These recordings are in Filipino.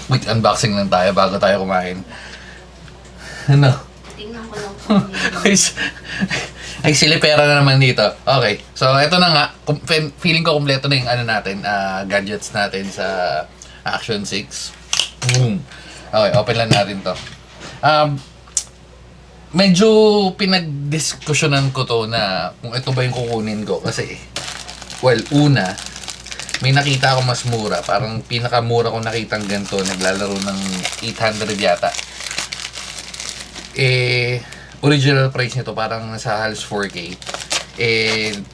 Quick unboxing lang tayo bago tayo kumain. Ano? Tingnan ko lang kung Ay, silipera na naman dito. Okay, so ito na nga. Feeling ko kompleto na yung natin, gadgets natin sa Action 6. Boom! Okay, open lang natin to. Medyo pinagdiskusyonan ko to na kung ito ba yung kukunin ko. Kasi, well, una, may nakita ako mas mura. Parang pinakamura ko nakitang ganito. Naglalaro ng 800 yata. Original price nito parang nasa halos 4K.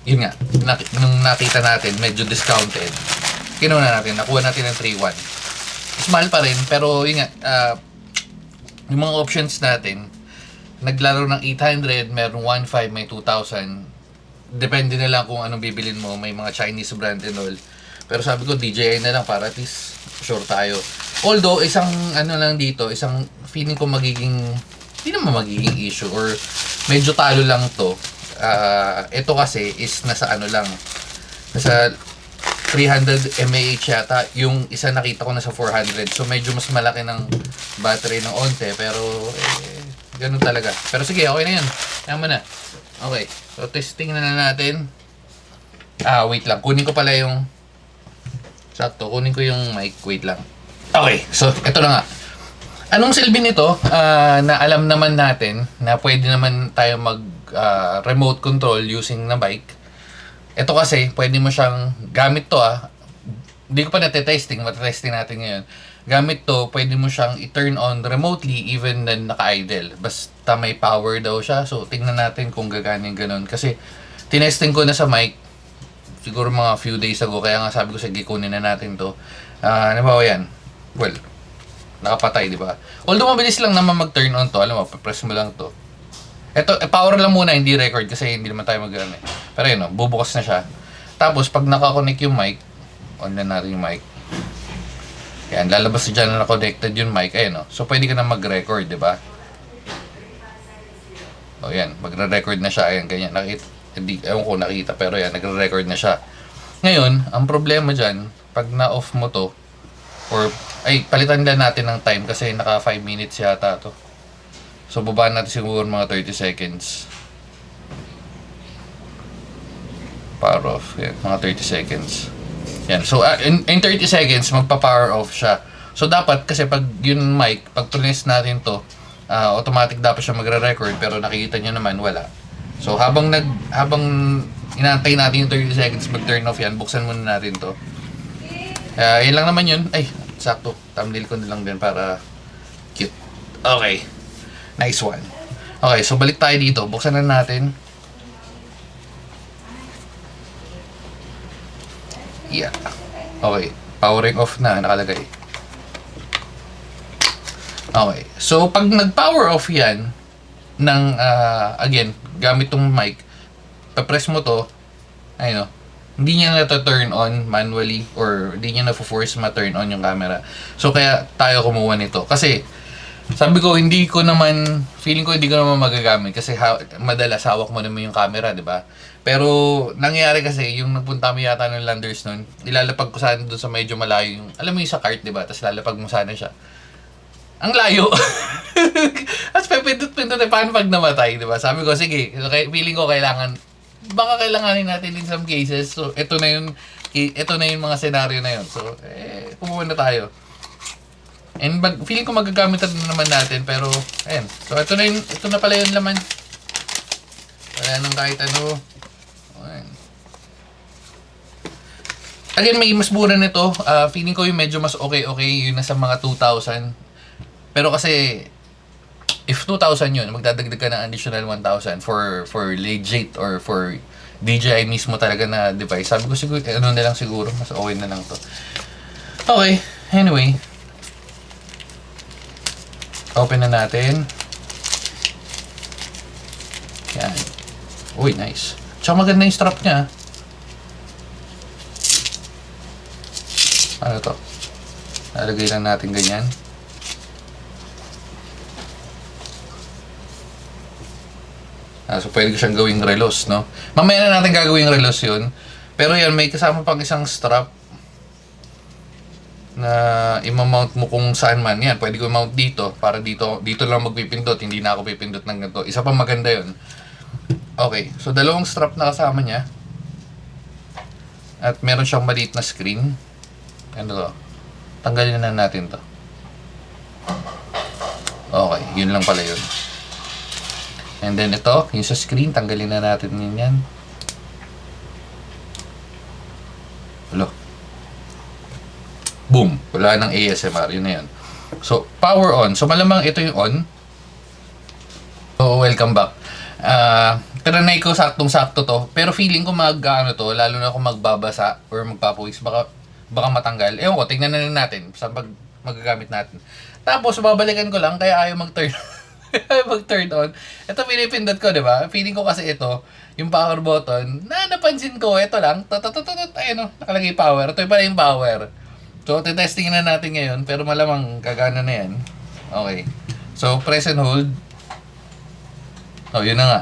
Yun nga, nung nakita natin, medyo discounted. Kinuha natin, nakuha natin ng 3.1. Mas mahal pa rin, pero yun nga, yung mga options natin, naglaro ng 800, meron 1.5, may 2,000. Depende na lang kung anong bibilin mo. May mga Chinese brand and all. Pero sabi ko, DJI na lang para at least sure tayo. Although, isang lang dito, isang feeling ko magiging, hindi naman magiging issue or medyo talo lang to. Ito kasi is nasa nasa 300 mAh yata. Yung isa nakita ko nasa 400. So, medyo mas malaki ng battery ng onte. Pero, ganun talaga. Pero sige, okay na yan. Tama na. Okay. So, testing na natin. Wait lang. Kunin ko pala yung sakto. Kunin ko yung mic. Wait lang. Okay. So, ito na nga. Anong silbi nito? Na alam naman natin na pwede naman tayo mag remote control using na bike. Ito kasi, pwede mo siyang gamit to Hindi ko pa natetesting. Matetesting natin ngayon. Gamit to, pwede mo siyang i-turn on remotely even na naka-idle. Basta may power daw siya. So, tingnan natin kung gagana yung ganun. Kasi, tinesting ko na sa mic. Siguro mga few days ago. Kaya nga sabi ko, sige, kunin na natin to. Ano ba yan? Well, nakapatay, di ba? Although mabilis lang naman mag-turn on to. Alam mo, press mo lang to. Ito, power lang muna, hindi record. Kasi hindi naman tayo mag-ano. Pero yun, bubukas na siya. Tapos, pag nakakonect yung mic, on na natin yung mic. Yan, lalabas na dyan na connected yung mic. Ayun, so, pwede ka na mag-record, di ba? O, yan. Magre-record na siya. Ayan, ganyan. Nakita. Hindi, ewan ko nakita. Pero yan, nagre-record na siya. Ngayon, ang problema dyan, pag na-off mo to, or, palitan lang natin ng time kasi naka 5 minutes yata to. So, babaan natin siguro mga 30 seconds. Power off. Yan, mga 30 seconds. Yan. So, in 30 seconds, magpa-power off siya. So, dapat, kasi pag yung mic, pag press natin to, automatic dapat siya magre-record, pero nakikita nyo naman, wala. So, habang inaantay natin yung 30 seconds, mag-turn off yan, buksan muna natin to. Yan lang naman yun. Ay, sakto. Thumbnail ko na lang din para cute. Okay. Nice one. Okay, so balik tayo dito. Buksan na natin. Yeah. Okay. Powering off na, nakalagay. Okay. So, pag nag-power off yan, again, gamit tong mic, pa-press mo to, ayun o, hindi niya na-turn on manually or hindi niya na-force ma-turn on yung camera. So, kaya tayo kumuha nito. Kasi, sabi ko, feeling ko hindi ko naman magagamit kasi madalas hawak mo naman yung camera, di ba? Pero, nangyayari kasi, yung nagpunta mo yata ng Landers nun, ilalapag ko sana doon sa medyo malayo yung, alam mo yung sa cart, di ba? Tapos lalapag mo sana siya. Ang layo! Tapos pipindot-pindot paano pag namatay, di ba? Sabi ko, sige, feeling ko baka kailanganin natin in some cases. So, ito na yung mga senaryo na yun. So, kumuha na tayo. And feeling ko magagamit na naman natin, pero, ayan. So, ito na pala yung laman. Wala nang kahit ano. Ayan. Again, may mas mura nito. Feeling ko yung medyo mas okay, yung nasa mga 2,000. Pero kasi, if 2,000 yun, magdadagdag ka ng additional 1,000 for legit or for DJI mismo talaga na device. Sabi ko siguro, na lang siguro, mas okay na lang to. Okay, anyway. Open na natin. Yan. Uy, nice. Tsaka maganda yung strap niya. Ano to? Nalagay lang natin ganyan. So, pwede ko siyang gawing relos, no? Mamaya na natin gagawing relos yun. Pero yan, may kasama pang isang strap na i-mount mo kung saan man. Yan, pwede ko mount dito para dito lang magpipindot, hindi na ako pipindot ng ganito. Isa pa maganda yon. Okay, so dalawang strap na kasama niya. At meron siyang maliit na screen. Ano to? Tanggalin na natin to. Okay, yun lang pala yun. And then ito, yung sa screen, tanggalin na natin yun yan. Hello. Boom! Wala nang ASMR, yun na yun. So, power on. So, malamang ito yung on. So, welcome back. Tinanay ko saktong-sakto to. Pero feeling ko ano to, lalo na kung magbabasa or magpapawis, baka matanggal. Ewan ko, tingnan na natin sa magagamit natin. Tapos, babalikan ko lang, kaya ayaw mag-turn. Ayaw mag-turn on. Ito pinipindot ko, di ba? Feeling ko kasi ito, yung power button, napansin ko, ito lang, ayun o, nakalagay power. Ito pala yung power. So, titesting na natin ngayon, pero malamang gagana na yan. Okay. So, press and hold. Oh, yun na nga.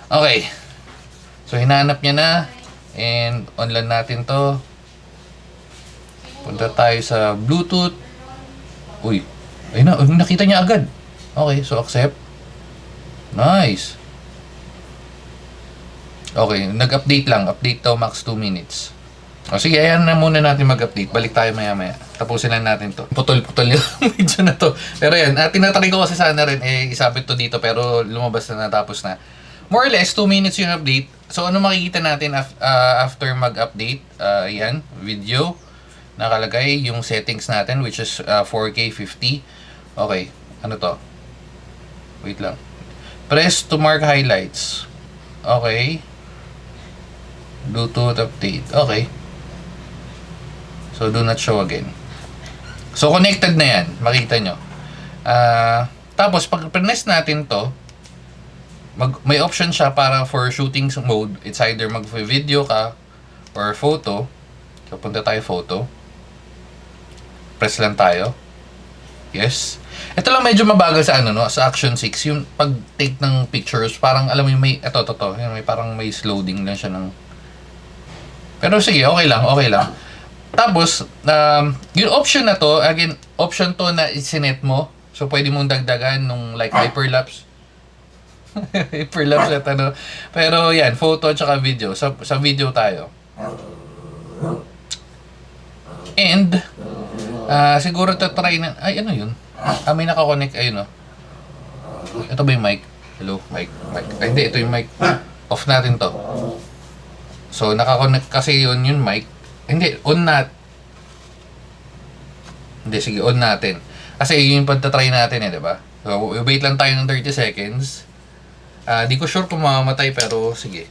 Okay. So, hinahanap niya na. And, on lang natin to. Punta tayo sa Bluetooth. Uy. Ayun na. Nakita niya agad. Okay. So, accept. Nice. Okay. Nag-update lang. Update to max 2 minutes. O sige, ayan na muna natin mag-update. Balik tayo maya-maya. Tapusin lang natin to. Putol-putol yung video na to. Pero yan, tinatry ko kasi sana rin isabit to dito pero lumabas na natapos na. More or less, 2 minutes yung update. So ano makikita natin after mag-update? Yan, video. Nakalagay yung settings natin which is 4K 50. Okay, ano to? Wait lang. Press to mark highlights. Okay. Bluetooth update. Okay. So, do not show again. So, connected na yan. Makita nyo. Tapos, pag press natin to, may option siya para for shooting mode. It's either mag-video ka or photo. So, punta tayo photo. Press lang tayo. Yes. Ito lang medyo mabagal sa sa Action 6. Yung pag-take ng pictures, parang alam mo yung may, may parang may loading lang siya ng... Pero sige, okay lang. Tapos, yung option na to, again, option to na isinet mo. So, pwede mong dagdagan nung like hyperlapse. Hyperlapse at Pero yan, photo at saka video. Sa video tayo. And, siguro tatry na, ay ano yun? May nakakonect, ayun o. Ito ba yung mic? Hello, mic. Ay, hindi, ito yung mic. Off natin to. So, nakakonect kasi yun yung mic. Hindi, on sige, on natin. Kasi yun yung pagtatry natin di ba? So, wait lang tayo ng 30 seconds. Di ko sure kung mamamatay, pero sige.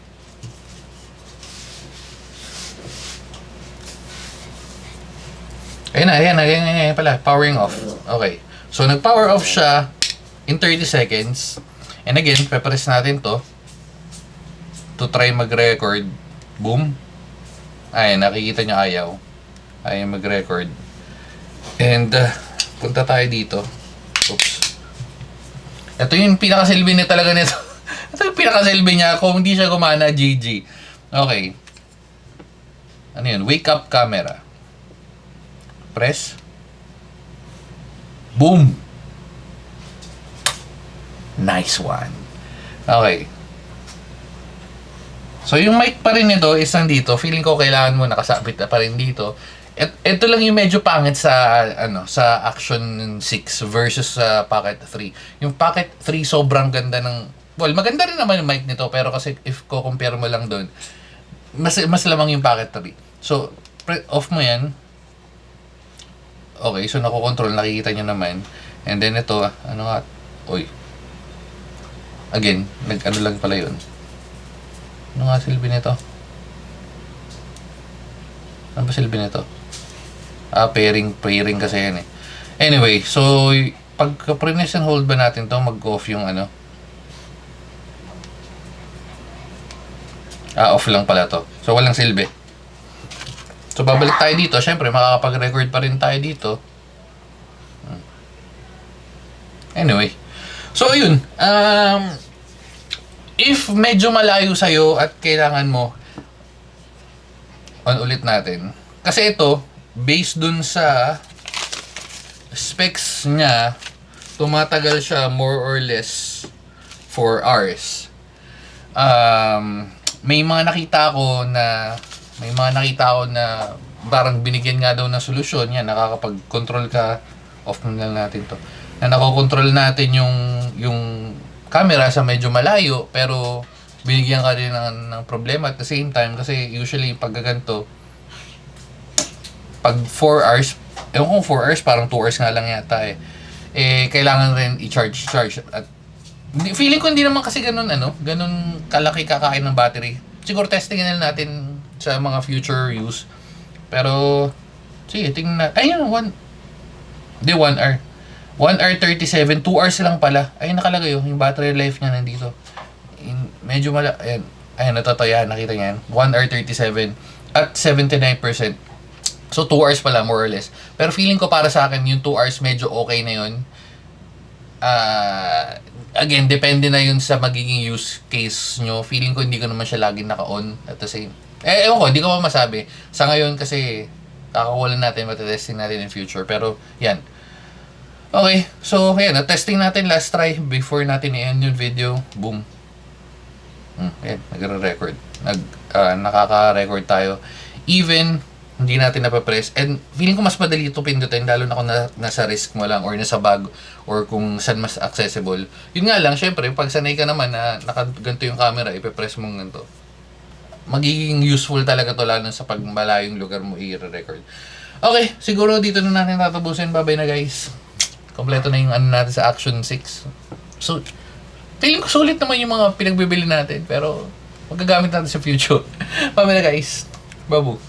Ayan pala, powering off. Okay. So, nag-power off siya in 30 seconds. And again, pe-press natin to try mag-record. Boom. Ay, nakikita nyo ayaw. Ayaw mag-record. And, punta tayo dito. Oops. Ito yung pinakasilbi niya talaga nito. Ito yung pinakasilbi niya. Kung hindi siya gumana, GG. Okay. Ano yun? Wake up camera. Press. Boom! Nice one. Okay. So, yung mic pa rin nito is nandito. Feeling ko kailangan mo nakasabit na pa rin dito. Ito lang yung medyo pangit sa sa Action 6 versus sa Pocket 3. Yung Pocket 3 sobrang ganda ng... Well, maganda rin naman yung mic nito pero kasi if ko compare mo lang doon, mas lamang yung Pocket 3. So, off mo yan. Okay, so nakokontrol, nakikita nyo naman. And then ito, again, lang pala yun. Ano nga silbi nito? Ano ba silbi nito? Pairing kasi yan eh. Anyway, so pag press and hold ba natin to, mag-off yung off lang pala to. So walang silbi. So babalik tayo dito. Syempre makakapag-record pa rin tayo dito. Anyway. So yun. If medyo malayo sa'yo at kailangan mo on ulit natin. Kasi ito, based dun sa specs niya, tumatagal siya more or less 4 hours. May mga nakita ko na parang binigyan nga daw ng solusyon. Yan, nakakapag-control ka. Off na lang natin to. Na nakokontrol natin yung camera sa medyo malayo, pero binigyan ka rin ng problema at the same time. Kasi usually pag ganito, pag 4 hours, ewan kung 4 hours, parang 2 hours nga lang yata kailangan rin i-charge. At feeling ko hindi naman kasi ganun kalaki kakain ng battery. Siguro testingin na natin sa mga future use. Pero sige, tingnan na. Ayun, 1 hour. 1 hour 37, 2 hours lang pala. Ayun nakalagay yung battery life niya nandito. Medyo ayun natatayan, nakita niya yan. 1 hour 37 at 79%. So 2 hours pala more or less. Pero feeling ko para sa akin yung 2 hours medyo okay na yun. Again, depende na yun sa magiging use case nyo. Feeling ko hindi ko naman siya laging naka-on at the same. Ewan ko, hindi ko pa masabi. Sa ngayon kasi kakawalan natin, matetesting natin in future. Pero yan. Okay, so ayan, na-testing natin last try before natin i-end yung video. Boom. Ayan, nagre-record. Nakaka-record tayo. Even hindi natin napapress. And feeling ko mas madali ito pindutin, lalo na kung nasa risk mo lang or nasa bag or kung saan mas accessible. Yun nga lang, syempre, pag sanay ka naman na nakaganto yung camera, ipipress mo ganito. Magiging useful talaga to lalo sa pag malayong lugar mo i-record. Okay, siguro dito na natin tatapusin. Bye-bye na guys. Kompleto na yung natin sa Action 6. So, feeling ko sulit naman yung mga pinagbibili natin, pero magagamit natin sa future. Bye-bye na guys. Babu.